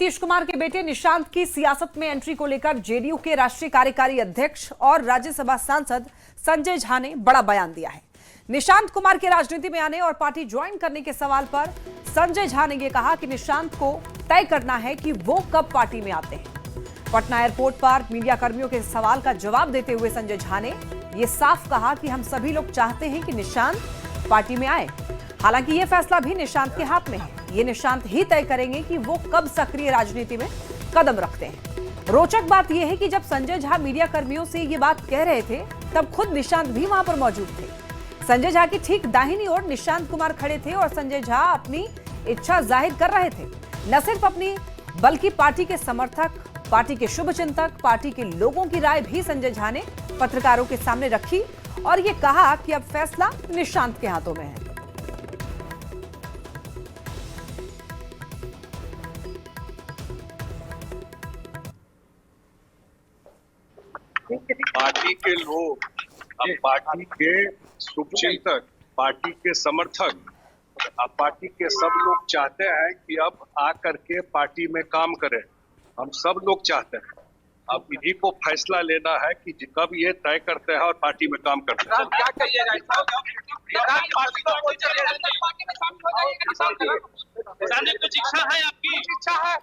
नीतीश कुमार के बेटे निशांत की सियासत में एंट्री को लेकर जेडीयू के राष्ट्रीय कार्यकारी अध्यक्ष और राज्यसभा सांसद संजय झा ने बड़ा बयान दिया है। निशांत कुमार के राजनीति में आने और पार्टी ज्वाइन करने के सवाल पर संजय झा ने यह कहा कि निशांत को तय करना है कि वो कब पार्टी में आते हैं। पटना एयरपोर्ट पर मीडिया कर्मियों के सवाल का जवाब देते हुए संजय झा ने यह साफ कहा कि हम सभी लोग चाहते हैं कि निशांत पार्टी में आए। हालांकि यह फैसला भी निशांत के हाथ में है। ये निशांत ही तय करेंगे कि वो कब सक्रिय राजनीति में कदम रखते हैं। रोचक बात यह है कि जब संजय झा मीडिया कर्मियों से ये बात कह रहे थे तब खुद निशांत भी वहां पर मौजूद थे। संजय झा की ठीक दाहिनी ओर निशांत कुमार खड़े थे और संजय झा अपनी इच्छा जाहिर कर रहे थे। न सिर्फ अपनी बल्कि पार्टी के समर्थक, पार्टी के शुभचिंतक, पार्टी के लोगों की राय भी संजय झा ने पत्रकारों के सामने रखी और ये कहा कि अब फैसला निशांत के हाथों में है। पार्टी के लोग, अब पार्टी के शुभचिंतक, पार्टी के समर्थक, अब पार्टी के सब लोग चाहते हैं कि अब आकर के पार्टी में काम करें। हम सब लोग चाहते हैं। अब इन्हीं को फैसला लेना है कि कब ये तय करते हैं और पार्टी में काम करते हैं। क्या कहिएगा? कुछ इच्छा है आपकी? इच्छा है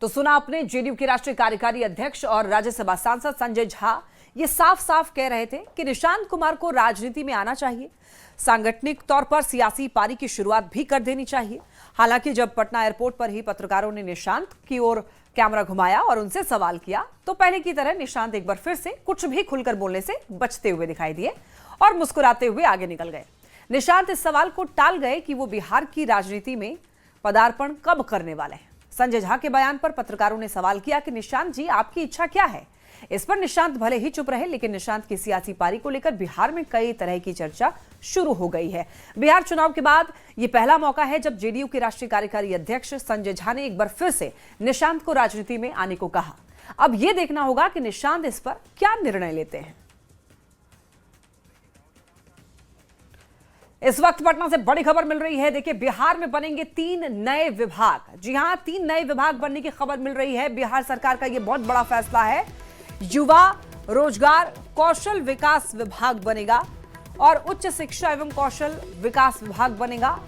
तो सुना आपने, जेडीयू के राष्ट्रीय कार्यकारी अध्यक्ष और राज्यसभा सांसद संजय झा ये साफ साफ कह रहे थे कि निशांत कुमार को राजनीति में आना चाहिए, सांगठनिक तौर पर सियासी पारी की शुरुआत भी कर देनी चाहिए। हालांकि जब पटना एयरपोर्ट पर ही पत्रकारों ने निशांत की ओर कैमरा घुमाया और उनसे सवाल किया तो पहले की तरह निशांत एक बार फिर से कुछ भी खुलकर बोलने से बचते हुए दिखाई दिए और मुस्कुराते हुए आगे निकल गए। निशांत इस सवाल को टाल गए कि वो बिहार की राजनीति में पदार्पण कब करने वाले हैं। संजय झा के बयान पर पत्रकारों ने सवाल किया कि निशांत जी, आपकी इच्छा क्या है। इस पर निशांत भले ही चुप रहे, लेकिन निशांत की सियासी पारी को लेकर बिहार में कई तरह की चर्चा शुरू हो गई है। बिहार चुनाव के बाद यह पहला मौका है जब जेडीयू के राष्ट्रीय कार्यकारी अध्यक्ष संजय झा ने एक बार फिर से निशांत को राजनीति में आने को कहा। अब यह देखना होगा कि निशांत इस पर क्या निर्णय लेते हैं। इस वक्त पटना से बड़ी खबर मिल रही है। देखिए, बिहार में बनेंगे 3 नए विभाग। जी हां, 3 नए विभाग बनने की खबर मिल रही है। बिहार सरकार का यह बहुत बड़ा फैसला है। युवा रोजगार कौशल विकास विभाग बनेगा और उच्च शिक्षा एवं कौशल विकास विभाग बनेगा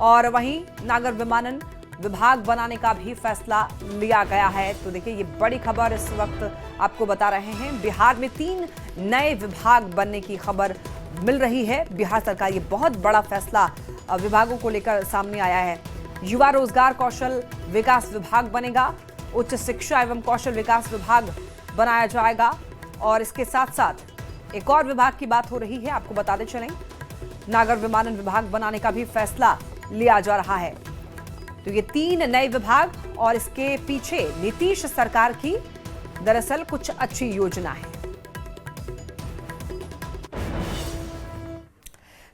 और वहीं नागर विमानन विभाग बनाने का भी फैसला लिया गया है। तो देखिए, ये बड़ी खबर इस वक्त आपको बता रहे हैं। बिहार में 3 नए विभाग बनने की खबर मिल रही है। बिहार सरकार ये बहुत बड़ा फैसला विभागों को लेकर सामने आया है। युवा रोजगार कौशल विकास विभाग बनेगा, उच्च शिक्षा एवं कौशल विकास विभाग बनाया जाएगा और इसके साथ साथ एक और विभाग की बात हो रही है। आपको बताते चलें, नागर विमानन विभाग बनाने का भी फैसला लिया जा रहा है। तो ये 3 नए विभाग और इसके पीछे नीतीश सरकार की दरअसल कुछ अच्छी योजना है।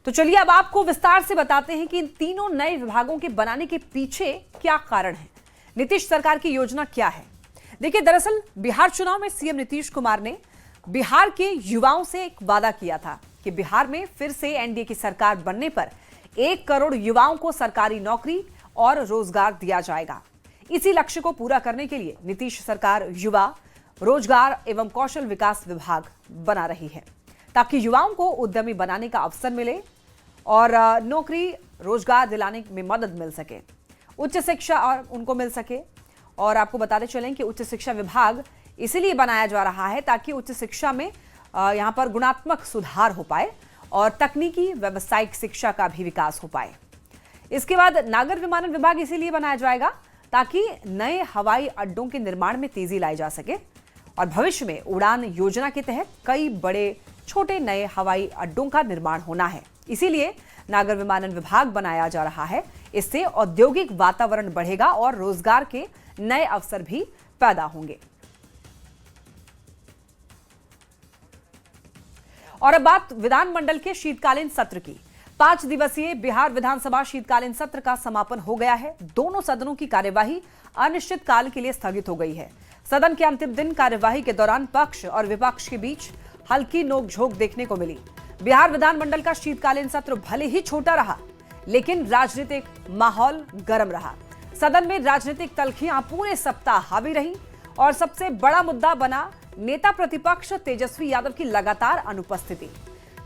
तो चलिए अब आपको विस्तार से बताते हैं कि इन तीनों नए विभागों के बनाने के पीछे क्या कारण है, नीतीश सरकार की योजना क्या है। देखिए, दरअसल बिहार चुनाव में सीएम नीतीश कुमार ने बिहार के युवाओं से एक वादा किया था कि बिहार में फिर से एनडीए की सरकार बनने पर 1 करोड़ युवाओं को सरकारी नौकरी और रोजगार दिया जाएगा। इसी लक्ष्य को पूरा करने के लिए नीतीश सरकार युवा रोजगार एवं कौशल विकास विभाग बना रही है ताकि युवाओं को उद्यमी बनाने का अवसर मिले और नौकरी रोजगार दिलाने में मदद मिल सके, उच्च शिक्षा और उनको मिल सके। और आपको बताते चलें कि उच्च शिक्षा विभाग इसीलिए बनाया जा रहा है ताकि उच्च शिक्षा में यहाँ पर गुणात्मक सुधार हो पाए और तकनीकी व्यावसायिक शिक्षा का भी विकास हो पाए। इसके बाद नागर विमानन विभाग इसीलिए बनाया जाएगा ताकि नए हवाई अड्डों के निर्माण में तेजी लाई जा सके और भविष्य में उड़ान योजना के तहत कई बड़े छोटे नए हवाई अड्डों का निर्माण होना है। इसीलिए नागर विमानन विभाग बनाया जा रहा है। इससे औद्योगिक वातावरण बढ़ेगा और रोजगार के नए अवसर भी पैदा होंगे। और अब बात विधानमंडल के शीतकालीन सत्र की। 5 दिवसीय बिहार विधानसभा शीतकालीन सत्र का समापन हो गया है। दोनों सदनों की कार्यवाही अनिश्चित काल के लिए स्थगित हो गई है। सदन के अंतिम दिन कार्यवाही के दौरान पक्ष और विपक्ष के बीच हल्की नोकझोंक देखने को मिली। बिहार विधानमंडल का शीतकालीन सत्र भले ही छोटा रहा, लेकिन राजनीतिक माहौल गर्म रहा। सदन में राजनीतिक तल्खियां पूरे सप्ताह हावी रहीं और सबसे बड़ा मुद्दा बना नेता प्रतिपक्ष तेजस्वी यादव की लगातार अनुपस्थिति।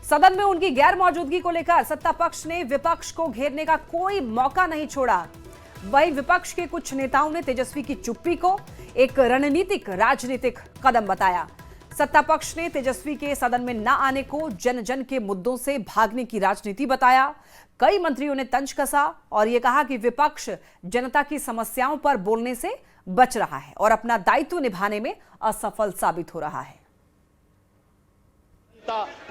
सदन में उनकी गैर मौजूदगी को लेकर सत्ता पक्ष ने विपक्ष को घेरने का कोई मौका नहीं छोड़ा। वहीं विपक्ष के कुछ नेताओं ने तेजस्वी की चुप्पी को एक रणनीतिक राजनीतिक कदम बताया। सत्ता पक्ष ने तेजस्वी के सदन में न आने को जन जन के मुद्दों से भागने की राजनीति बताया। कई मंत्रियों ने तंज कसा और यह कहा कि विपक्ष जनता की समस्याओं पर बोलने से बच रहा है और अपना दायित्व निभाने में असफल साबित हो रहा है।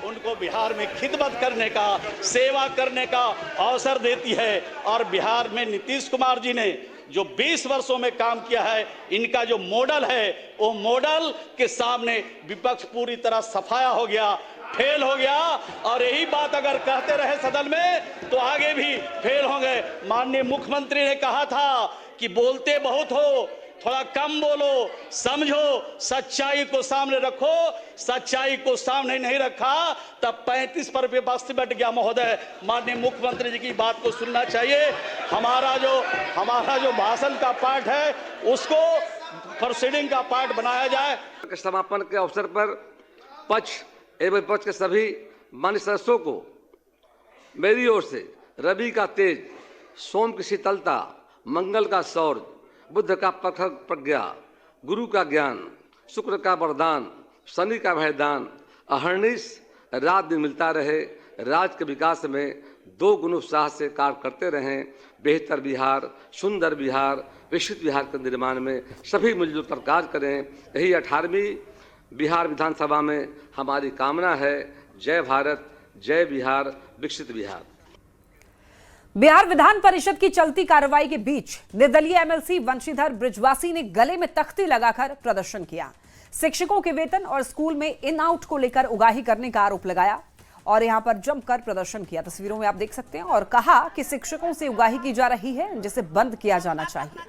उनको बिहार में खिदमत करने का, सेवा करने का अवसर देती है और बिहार में नीतीश कुमार जी ने जो 20 वर्षों में काम किया है, इनका जो मॉडल है, वो मॉडल के सामने विपक्ष पूरी तरह सफाया हो गया, फेल हो गया। और यही बात अगर कहते रहे सदन में तो आगे भी फेल होंगे। माननीय मुख्यमंत्री ने कहा था कि बोलते बहुत हो, थोड़ा कम बोलो, समझो, सच्चाई को सामने रखो। सच्चाई को सामने नहीं रखा तब 35 पर विपक्ष बैठ गया। महोदय, माननीय मुख्यमंत्री जी की बात को सुनना चाहिए। हमारा जो भाषण का पार्ट है उसको प्रोसीडिंग का पार्ट बनाया जाए। समापन के अवसर पर पक्ष एवं विपक्ष के सभी मान्य सदस्यों को मेरी ओर से रवि का तेज, सोम की शीतलता, मंगल का शौर्य, बुद्ध का प्रज्ञा, गुरु का ज्ञान, शुक्र का वरदान, शनि का भयदान, अहर्निश रात दिन मिलता रहे। राज्य के विकास में 2 गुण उत्साह से कार्य करते रहें। बेहतर बिहार, सुंदर बिहार, विकसित बिहार के निर्माण में सभी मिलजुल कर कार्य करें। यही 18वीं बिहार विधानसभा में हमारी कामना है। जय भारत, जय बिहार, विकसित बिहार। बिहार विधान परिषद की चलती कार्रवाई के बीच निर्दलीय एमएलसी वंशीधर बृजवासी ने गले में तख्ती लगाकर प्रदर्शन किया। शिक्षकों के वेतन और स्कूल में इन आउट को लेकर उगाही करने का आरोप लगाया और यहां पर जमकर प्रदर्शन किया। तस्वीरों में आप देख सकते हैं और कहा कि शिक्षकों से उगाही की जा रही है जिसे बंद किया जाना चाहिए।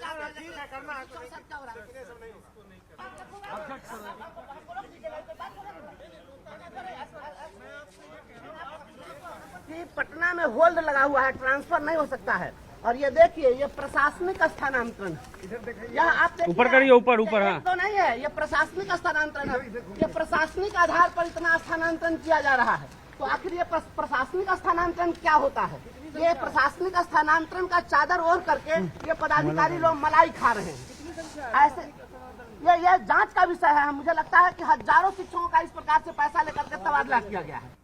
पटना में होल्ड लगा हुआ है, ट्रांसफर नहीं हो सकता है। और ये देखिए, ये प्रशासनिक स्थानांतरण, यहाँ आप ऊपर करिए, ऊपर हाँ। तो नहीं है, ये प्रशासनिक स्थानांतरण है। ये प्रशासनिक आधार पर इतना स्थानांतरण किया जा रहा है, तो आखिर ये प्रशासनिक स्थानांतरण क्या होता है? ये प्रशासनिक स्थानांतरण का चादर ओढ़ करके ये पदाधिकारी लोग मलाई खा रहे हैं। ऐसे ये जांच का विषय है। मुझे लगता है कि हजारों शिक्षकों का इस प्रकार से पैसा लेकर के तबादला किया गया है।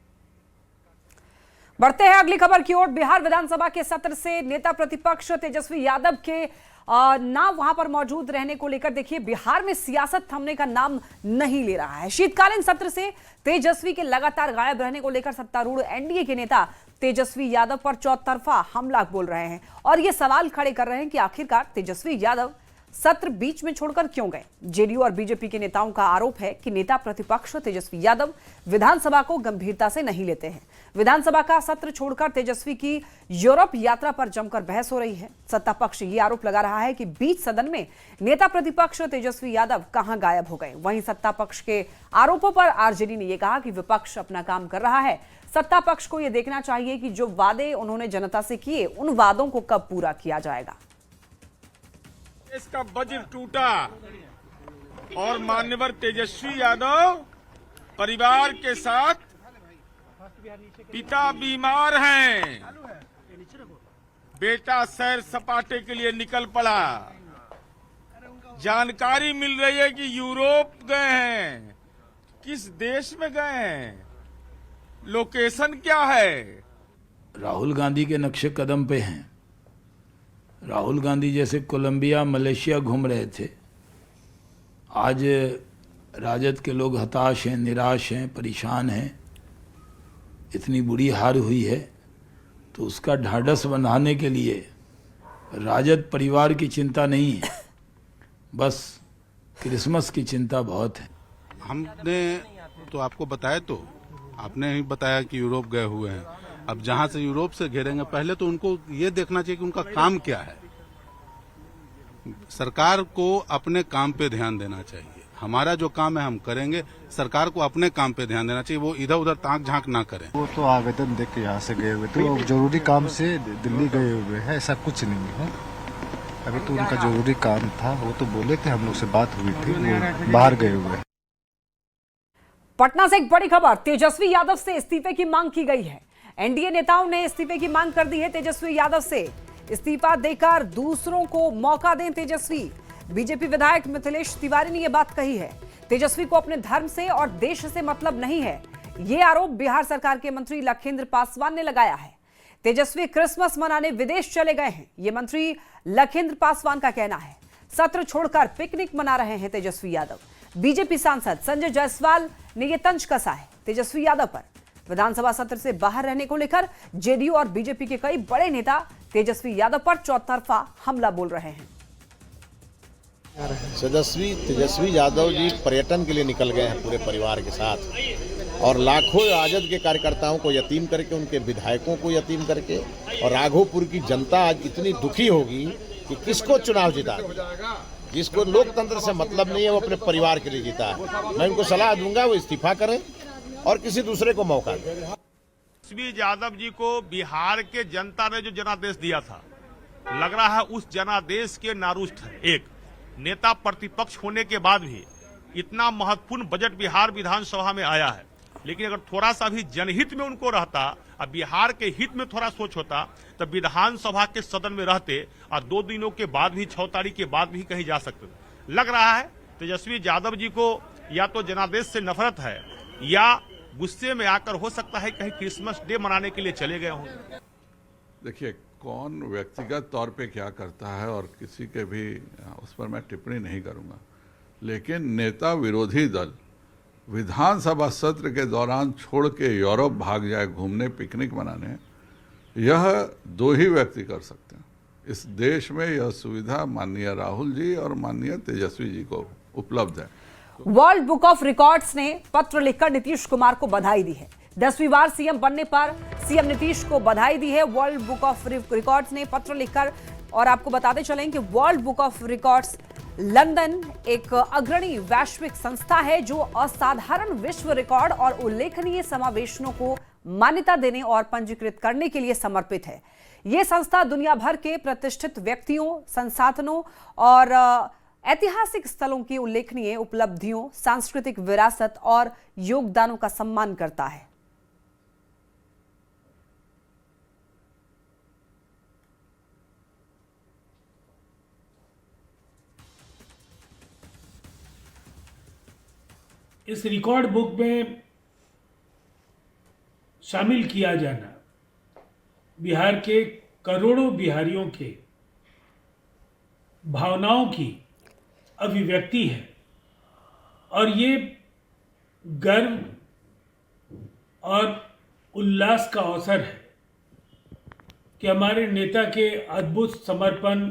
बढ़ते हैं अगली खबर की ओर। बिहार विधानसभा के सत्र से नेता प्रतिपक्ष तेजस्वी यादव के ना वहां पर मौजूद रहने को लेकर देखिए बिहार में सियासत थमने का नाम नहीं ले रहा है। शीतकालीन सत्र से तेजस्वी के लगातार गायब रहने को लेकर सत्तारूढ़ एनडीए के नेता तेजस्वी यादव पर चौतरफा हमला बोल रहे हैं और ये सवाल खड़े कर रहे हैं कि आखिरकार तेजस्वी यादव सत्र बीच में छोड़कर क्यों गए। जेडीयू और बीजेपी के नेताओं का आरोप है कि नेता प्रतिपक्ष तेजस्वी यादव विधानसभा को गंभीरता से नहीं लेते हैं। विधानसभा का सत्र छोड़कर तेजस्वी की यूरोप यात्रा पर जमकर बहस हो रही है। सत्ता पक्ष ये आरोप लगा रहा है कि बीच सदन में नेता प्रतिपक्ष तेजस्वी यादव कहां गायब हो गए। वहीं सत्ता पक्ष के आरोपों पर आरजेडी ने यह कहा कि विपक्ष अपना काम कर रहा है। सत्ता पक्ष को यह देखना चाहिए कि जो वादे उन्होंने जनता से किए, उन वादों को कब पूरा किया जाएगा। इसका बजट टूटा और मान्यवर तेजस्वी यादव परिवार के साथ, पिता बीमार हैं, बेटा सैर सपाटे के लिए निकल पड़ा। जानकारी मिल रही है कि यूरोप गए हैं। किस देश में गए हैं? लोकेशन क्या है? राहुल गांधी के नक्शे कदम पे हैं। राहुल गांधी जैसे कोलंबिया, मलेशिया घूम रहे थे। आज राजद के लोग हताश हैं, निराश हैं, परेशान हैं। इतनी बुरी हार हुई है तो उसका ढाढ़स बनाने के लिए राजद परिवार की चिंता नहीं है, बस क्रिसमस की चिंता बहुत है। हमने तो आपको बताया, तो आपने ही बताया कि यूरोप गए हुए हैं। अब जहां से यूरोप से घेरेंगे, पहले तो उनको ये देखना चाहिए कि उनका काम क्या है। सरकार को अपने काम पे ध्यान देना चाहिए। हमारा जो काम है हम करेंगे, सरकार को अपने काम पे ध्यान देना चाहिए। वो इधर उधर ताक झांक ना करें। वो तो आवेदन देख के यहाँ से गए हुए थे, वो जरूरी काम से दिल्ली गए हुए हैं, ऐसा कुछ नहीं है। अभी तो उनका जरूरी काम था, वो तो बोले थे, हम लोग से बात हुई थी, वो बाहर गए हुए। पटना से एक बड़ी खबर, तेजस्वी यादव से इस्तीफे की मांग की गई है। एनडीए नेताओं ने इस्तीफे की मांग कर दी है तेजस्वी यादव से। इस्तीफा देकर दूसरों को मौका दें तेजस्वी। बीजेपी विधायक मिथिलेश तिवारी ने यह बात कही है। तेजस्वी को अपने धर्म से और देश से मतलब नहीं है, यह आरोप बिहार सरकार के मंत्री लखेंद्र पासवान ने लगाया है। तेजस्वी क्रिसमस मनाने विदेश चले गए हैं, यह मंत्री लखेंद्र पासवान का कहना है। सत्र छोड़कर पिकनिक मना रहे हैं तेजस्वी यादव। बीजेपी सांसद संजय जायसवाल ने यह तंज कसा है तेजस्वी यादव पर। विधानसभा सत्र से बाहर रहने को लेकर जेडीयू और बीजेपी के कई बड़े नेता तेजस्वी यादव पर चौतरफा हमला बोल रहे हैं। तेजस्वी यादव जी पर्यटन के लिए निकल गए हैं पूरे परिवार के साथ, और लाखों राजद के कार्यकर्ताओं को यतीम करके, उनके विधायकों को यतीम करके, और राघोपुर की जनता आज इतनी दुखी होगी कि किसको चुनाव जिता। जिसको लोकतंत्र से मतलब नहीं है वो अपने परिवार के लिए जीता है। मैं उनको सलाह दूंगा वो इस्तीफा करें और किसी दूसरे को मौका दें। तेजस्वी यादव जी को बिहार के जनता ने जो जनादेश दिया था, लग रहा है उस जनादेश के नारुष्ट है। एक नेता प्रतिपक्ष होने के बाद भी इतना महत्वपूर्ण बजट बिहार विधानसभा में आया है, लेकिन अगर थोड़ा सा भी जनहित में उनको रहता और बिहार के हित में थोड़ा सोच होता तो विधानसभा के सदन में रहते और 2 दिनों के बाद भी 6 तारीख के बाद भी कहीं जा सकते थे। लग रहा है तेजस्वी यादव जी को या तो जनादेश से नफरत है या गुस्से में आकर हो सकता है कहीं क्रिसमस डे मनाने के लिए चले गए हों। देखिए, कौन व्यक्तिगत तौर पे क्या करता है और किसी के भी उस पर मैं टिप्पणी नहीं करूंगा, लेकिन नेता विरोधी दल विधानसभा सत्र के दौरान छोड़ के यूरोप भाग जाए घूमने, पिकनिक मनाने, यह 2 ही व्यक्ति कर सकते हैं। इस देश में यह सुविधा माननीय राहुल जी और माननीय तेजस्वी जी को उपलब्ध है। वर्ल्ड बुक ऑफ रिकॉर्ड्स ने पत्र लिखकर नीतीश कुमार को बधाई दी है। 10वीं बार सीएम बनने पर सीएम नीतीश को बधाई दी है। वर्ल्ड बुक ऑफ रिकॉर्ड्स ने पत्र लिखकर, और आपको बताते चलें कि world book of records London एक अग्रणी वैश्विक संस्था है जो असाधारण विश्व रिकॉर्ड और उल्लेखनीय समावेशनों को मान्यता देने और पंजीकृत करने के लिए समर्पित है। यह संस्था दुनिया भर के प्रतिष्ठित व्यक्तियों, संसाधनों और ऐतिहासिक स्थलों की उल्लेखनीय उपलब्धियों, सांस्कृतिक विरासत और योगदानों का सम्मान करता है। इस रिकॉर्ड बुक में शामिल किया जाना बिहार के करोड़ों बिहारियों के भावनाओं की अभिव्यक्ति है, और ये गर्व और उल्लास का अवसर है कि हमारे नेता के अद्भुत समर्पण,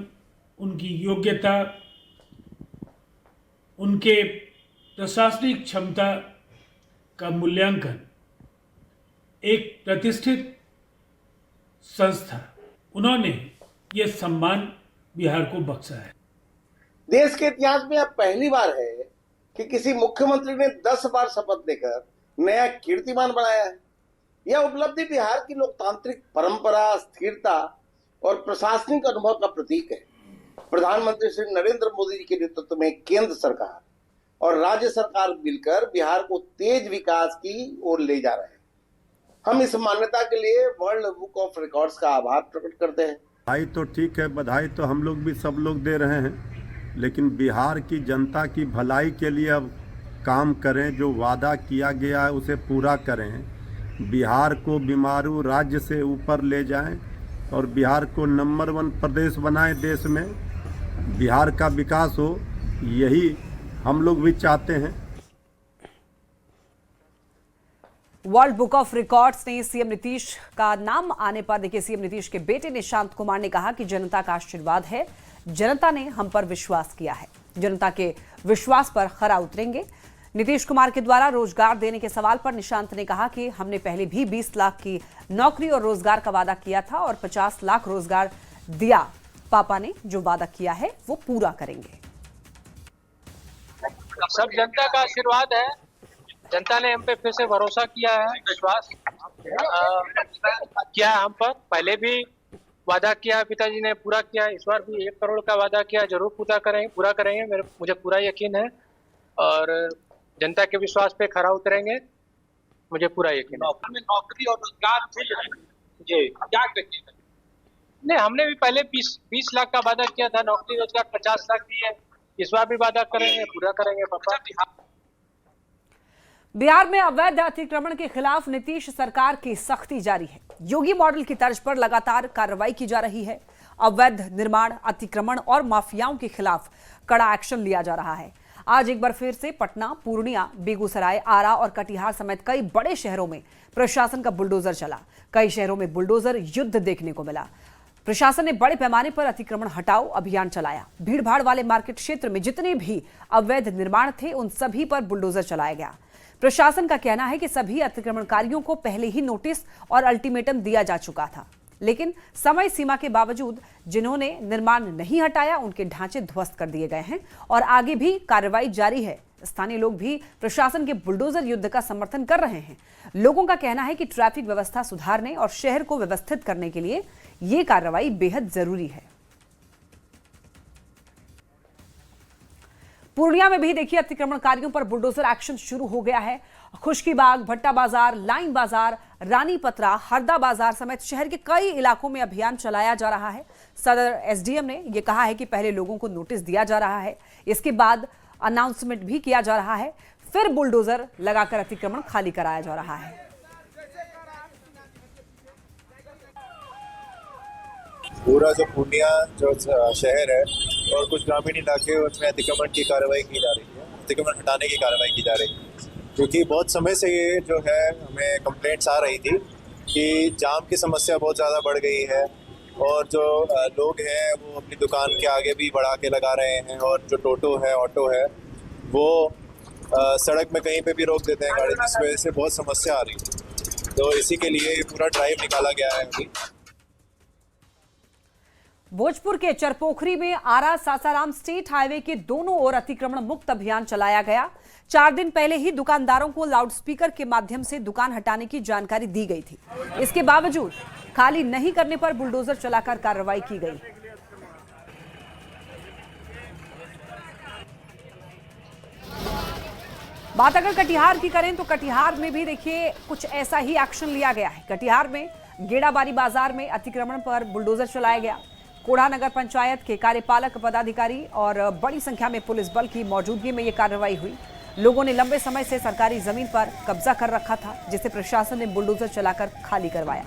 उनकी योग्यता, उनके प्रशासनिक क्षमता का मूल्यांकन एक प्रतिष्ठित संस्था, उन्होंने यह सम्मान बिहार को बख्शा है। देश के इतिहास में अब पहली बार है कि किसी मुख्यमंत्री ने 10 बार शपथ लेकर नया कीर्तिमान बनाया है। यह उपलब्धि बिहार की लोकतांत्रिक परंपरा, स्थिरता और प्रशासनिक अनुभव का प्रतीक है। प्रधानमंत्री श्री नरेंद्र मोदी जी के नेतृत्व में केंद्र सरकार और राज्य सरकार मिलकर बिहार को तेज विकास की ओर ले जा रहे हैं। हम इस मान्यता के लिए वर्ल्ड बुक ऑफ रिकॉर्ड्स का आभार प्रकट करते हैं। बधाई तो ठीक है, बधाई तो हम लोग भी सब लोग दे रहे हैं, लेकिन बिहार की जनता की भलाई के लिए अब काम करें, जो वादा किया गया है उसे पूरा करें, बिहार को बीमारू राज्य से ऊपर ले जाएं और बिहार को नंबर 1 प्रदेश बनाएं देश में, बिहार का विकास हो, यही हम लोग भी चाहते हैं। वर्ल्ड बुक ऑफ रिकॉर्ड्स ने सीएम नीतीश का नाम आने पर, देखिए, सीएम नीतीश के बेटे निशांत कुमार ने कहा कि जनता का आशीर्वाद है, जनता ने हम पर विश्वास किया है, जनता के विश्वास पर खरा उतरेंगे। नीतीश कुमार के द्वारा रोजगार देने के सवाल पर निशांत ने कहा कि हमने पहले भी 20 लाख की नौकरी और रोजगार का वादा किया था और 50 लाख रोजगार दिया। पापा ने जो वादा किया है वो पूरा करेंगे। सब जनता का आशीर्वाद है, जनता ने हम पे फिर से भरोसा किया है, विश्वास किया है हम पर। पहले भी वादा किया पिताजी ने, पूरा किया। इस बार भी 1 करोड़ का वादा किया, जरूर पूरा करेंगे। मुझे पूरा यकीन है और जनता के विश्वास पे खरा उतरेंगे, मुझे पूरा यकीन है। नौकरी और रोजगार जी, क्या कहिए? नहीं, हमने भी पहले 20 लाख का वादा किया था, नौकरी रोजगार 50 लाख की है। इस बार भी वादा करेंगे, पूरा करेंगे पापा। बिहार में अवैध अतिक्रमण के खिलाफ नीतीश सरकार की सख्ती जारी है। योगी मॉडल की तर्ज पर लगातार कार्रवाई की जा रही है। अवैध निर्माण, अतिक्रमण और माफियाओं के खिलाफ कड़ा एक्शन लिया जा रहा है। आज एक बार फिर से पटना, पूर्णिया, बेगूसराय, आरा और कटिहार समेत कई बड़े शहरों में प्रशासन का बुलडोजर चला। कई शहरों में बुलडोजर युद्ध देखने को मिला। प्रशासन ने बड़े पैमाने पर अतिक्रमण हटाओ अभियान चलाया। भीड़भाड़ वाले मार्केट क्षेत्र में जितने भी अवैध निर्माण थे उन सभी पर बुलडोजर चलाया गया। प्रशासन का कहना है कि सभी अतिक्रमणकारियों को पहले ही नोटिस और अल्टीमेटम दिया जा चुका था, लेकिन समय सीमा के बावजूद जिन्होंने निर्माण नहीं हटाया उनके ढांचे ध्वस्त कर दिए गए हैं और आगे भी कार्रवाई जारी है। स्थानीय लोग भी प्रशासन के बुलडोजर युद्ध का समर्थन कर रहे हैं। लोगों का कहना है कि ट्रैफिक व्यवस्था सुधारने और शहर को व्यवस्थित करने के लिए ये कार्रवाई बेहद जरूरी है। पूर्णिया में भी देखिए अतिक्रमणकारियों पर बुलडोजर एक्शन शुरू हो गया है। खुशकीबाग, भट्टा बाजार, लाइन बाजार, रानी पत्रा, हरदा बाजार समेत शहर के कई इलाकों में अभियान चलाया जा रहा है। सदर एसडीएम ने यह कहा है कि पहले लोगों को नोटिस दिया जा रहा है, इसके बाद अनाउंसमेंट भी किया जा रहा है, फिर बुलडोजर लगाकर अतिक्रमण खाली कराया जा रहा है। पूरा जो पूर्णिया जो शहर है और कुछ ग्रामीण इलाके उसमें अतिक्रमण की कार्रवाई की जा रही है, अतिक्रमण हटाने की कार्रवाई की जा रही है, क्योंकि बहुत समय से ये जो है हमें कंप्लेंट्स आ रही थी कि जाम की समस्या बहुत ज़्यादा बढ़ गई है और जो लोग हैं वो अपनी दुकान के आगे भी बढ़ा के लगा रहे हैं और जो टोटो है, ऑटो है, वो सड़क में कहीं पे भी रोक देते हैं गाड़ी, जिस वजह से बहुत समस्या आ रही है। तो इसी के लिए ये पूरा ड्राइव निकाला गया है अभी। भोजपुर के चरपोखरी में आरा सासाराम स्टेट हाईवे के दोनों ओर अतिक्रमण मुक्त अभियान चलाया गया। 4 दिन पहले ही दुकानदारों को लाउडस्पीकर के माध्यम से दुकान हटाने की जानकारी दी गई थी। इसके बावजूद खाली नहीं करने पर बुलडोजर चलाकर कार्रवाई की गई। बात अगर कटिहार की करें तो कटिहार में भी देखिए कुछ ऐसा ही एक्शन लिया गया है। कटिहार में गेड़ाबारी बाजार में अतिक्रमण पर बुलडोजर चलाया गया। कोढ़ा नगर पंचायत के कार्यपालक पदाधिकारी और बड़ी संख्या में पुलिस बल की मौजूदगी में यह कार्रवाई हुई। लोगों ने लंबे समय से सरकारी जमीन पर कब्जा कर रखा था, जिसे प्रशासन ने बुलडोजर चलाकर खाली करवाया।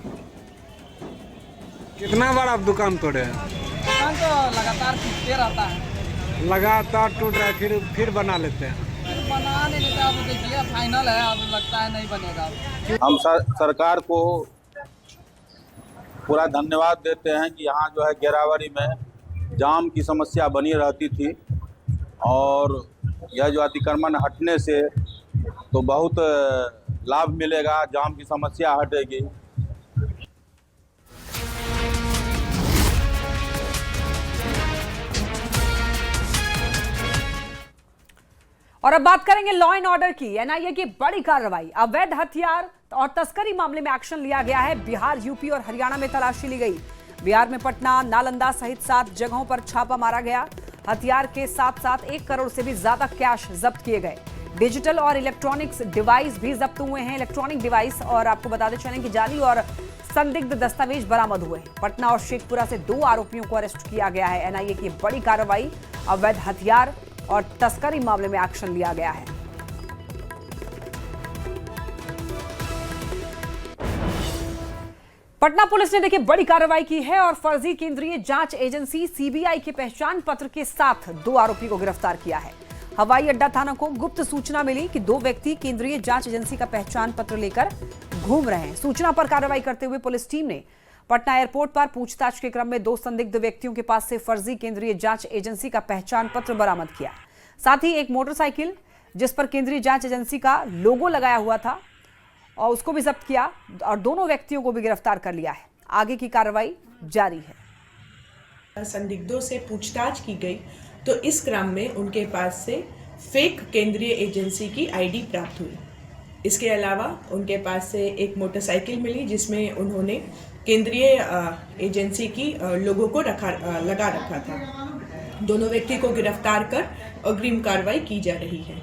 कितना बार आप दुकान तोड़े हैं? दुकान तो लगातार टूटते रहता है। लगातार टूट रहा है, फिर बना लेते हैं। फिर बना नहीं लेते, अब देखिए फाइनल है, अब लगता है नहीं बनेगा। हम सरकार को पूरा धन्यवाद देते हैं कि यहाँ जो है गेरावरी में जाम की समस्या बनी रहती थी और यह जो अतिक्रमण हटने से तो बहुत लाभ मिलेगा, जाम की समस्या हटेगी। और अब बात करेंगे लॉ एंड ऑर्डर की। एनआईए की बड़ी कार्रवाई, अवैध हथियार और तस्करी मामले में एक्शन लिया गया है। बिहार, यूपी और हरियाणा में तलाशी ली गई। बिहार में पटना, नालंदा सहित 7 जगहों पर छापा मारा गया। हथियार के साथ साथ 1 करोड़ से भी ज्यादा कैश जब्त किए गए। डिजिटल और इलेक्ट्रॉनिक्स डिवाइस भी जब्त हुए हैं। इलेक्ट्रॉनिक डिवाइस और आपको बताते चलें कि जाली और संदिग्ध दस्तावेज बरामद हुए हैं। पटना और शेखपुरा से 2 आरोपियों को अरेस्ट किया गया है। एनआईए की बड़ी कार्रवाई, अवैध हथियार और तस्करी मामले में एक्शन लिया गया है। पटना पुलिस ने देखिए बड़ी कार्रवाई की है और फर्जी केंद्रीय जांच एजेंसी सीबीआई के पहचान पत्र के साथ 2 आरोपी को गिरफ्तार किया है। हवाई अड्डा थाना को गुप्त सूचना मिली कि 2 व्यक्ति केंद्रीय जांच एजेंसी का पहचान पत्र लेकर घूम रहे हैं। सूचना पर कार्रवाई करते हुए पुलिस टीम ने पटना एयरपोर्ट पर पूछताछ के क्रम में 2 संदिग्ध व्यक्तियों के पास से फर्जी केंद्रीय जांच एजेंसी का पहचान पत्र बरामद किया। साथ ही एक मोटरसाइकिल जिस पर केंद्रीय जांच एजेंसी का लोगो लगाया हुआ था और उसको भी जब्त किया और दोनों व्यक्तियों को भी गिरफ्तार कर लिया है। आगे की कार्रवाई जारी है। संदिग्धों से पूछताछ की गई तो इस क्रम में उनके पास से फेक केंद्रीय एजेंसी की आईडी प्राप्त हुई। इसके अलावा उनके पास से एक मोटरसाइकिल मिली जिसमें उन्होंने केंद्रीय एजेंसी की लोगों को लगा रखा था। दोनों व्यक्ति को गिरफ्तार कर अग्रिम कार्रवाई की जा रही है।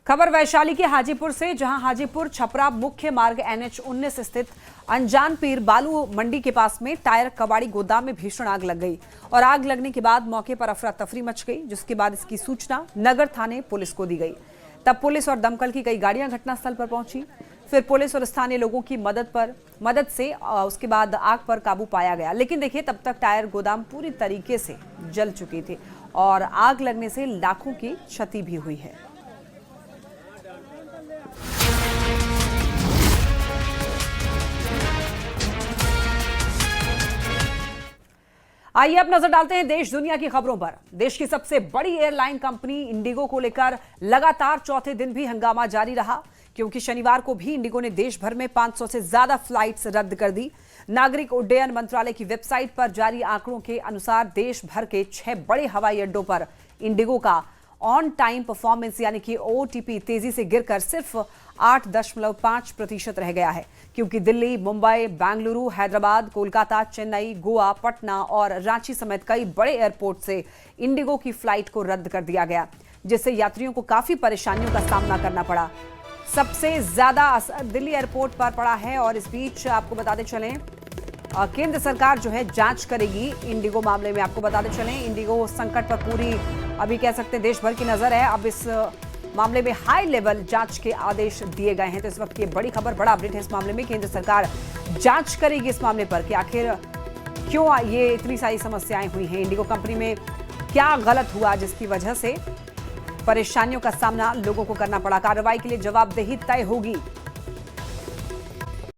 खबर वैशाली के हाजीपुर से, जहां हाजीपुर छपरा मुख्य मार्ग NH-19 स्थित अनजान पीर बालू मंडी के पास में टायर कबाड़ी गोदाम में भीषण आग लग गई और आग लगने के बाद मौके पर अफरा तफरी मच गई, जिसके बाद इसकी सूचना नगर थाने पुलिस को दी गई। तब पुलिस और दमकल की कई गाड़ियां घटनास्थल पर पहुंची। फिर पुलिस और स्थानीय लोगों की मदद से उसके बाद आग पर काबू पाया गया। लेकिन देखिए, तब तक टायर गोदाम पूरी तरीके से जल चुकी थी और आग लगने से लाखों की क्षति भी हुई है। आइए अब नजर डालते हैं देश दुनिया की खबरों पर। देश की सबसे बड़ी एयरलाइन कंपनी इंडिगो को लेकर लगातार चौथे दिन भी हंगामा जारी रहा, क्योंकि शनिवार को भी इंडिगो ने देश भर में 500 से ज्यादा फ्लाइट्स रद्द कर दी। नागरिक उड्डयन मंत्रालय की वेबसाइट पर जारी आंकड़ों के अनुसार देश भर के 6 बड़े हवाई अड्डों पर इंडिगो का ऑन टाइम परफॉर्मेंस यानी कि OTP तेजी से गिरकर सिर्फ 8.5% रह गया है, क्योंकि दिल्ली, मुंबई, बेंगलुरु, हैदराबाद, कोलकाता, चेन्नई, गोवा, पटना और रांची समेत कई बड़े एयरपोर्ट से इंडिगो की फ्लाइट को रद्द कर दिया गया, जिससे यात्रियों को काफी परेशानियों का सामना करना पड़ा। सबसे ज्यादा असर दिल्ली एयरपोर्ट पर पड़ा है और इस बीच आपको बताते चलें, केंद्र सरकार जो है जांच करेगी इंडिगो मामले में। आपको बताते चलें, इंडिगो संकट पर पूरी अभी कह सकते हैं देश भर की नजर है। अब इस मामले में हाई लेवल जांच के आदेश दिए गए हैं। तो इस वक्त ये बड़ी खबर, बड़ा अपडेट है इस मामले में। केंद्र सरकार जांच करेगी इस मामले पर कि आखिर क्यों ये इतनी सारी समस्याएं हुई हैं, इंडिगो कंपनी में क्या गलत हुआ जिसकी वजह से परेशानियों का सामना लोगों को करना पड़ा। कार्रवाई के लिए जवाबदेही तय होगी।